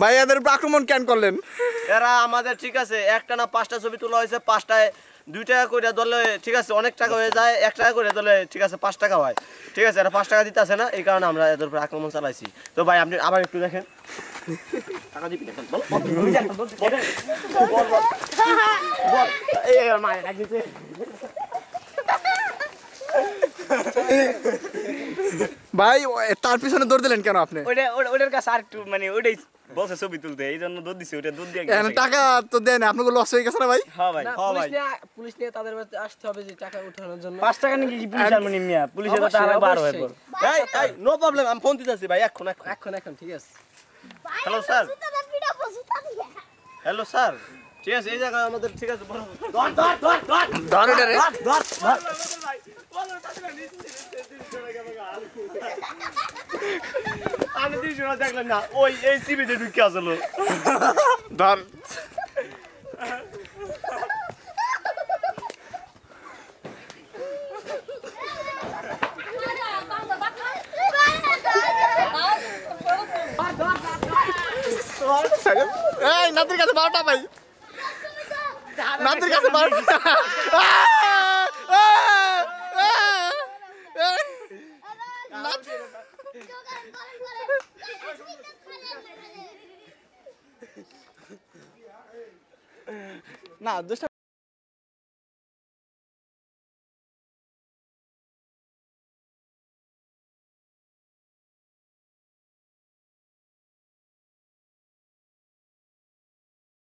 ভাই এদের আক্রমণ কেন করলেন? এরা আমাদের ঠিক আছে একটা না 5টা ছবি তোলা হয়েছে, 5টায় 2 টাকা করে দলে ঠিক আছে, অনেক টাকা হয়ে যায়, 1 টাকা করে দলে ঠিক আছে 5 টাকা হয়, ঠিক আছে, এরা 5 টাকা দিতে আসে না, এই কারণে আমরা এদের উপর আক্রমণ চালাইছি। তো ভাই আপনি আবার একটু দেখেন, টাকা দিবি দেখেন বল এই মারে রাখছে। ভাই তার পিছনে দৌড় দিলেন কেন আপনি? ওটার কাছে আর একটু মানে ওটাই বসে ছবি তুলতে, এই জন্য দৌড় দিছি, ওটা দৌড় দিয়ে টাকা তো দেন, আপনাকে লস হয়ে গেছে না ভাই? হ্যাঁ ভাই, পুলিশ নিয়ে তাদের বাড়িতে আসতে হবে যে টাকা উঠানোর জন্য। 5 টাকা নাকি কি পুলিশ আনমনি মিয়া, পুলিশে তো টাকা বার হয়ে পড়। এই নো প্রবলেম, আমি ফোন দিতেছি ভাই এখন। ঠিক আছে। হ্যালো স্যার, হ্যালো স্যার, ঠিক আছে এই জায়গায় আমাদের ঠিক আছে ধর এটা রে আমি দিন শোনা দেখলাম না, ওই এই সিবিতে ঢুকে আসলো ধর। এই নাতির কাছে 12টা ভাই, নাতির কাছে 12টা। না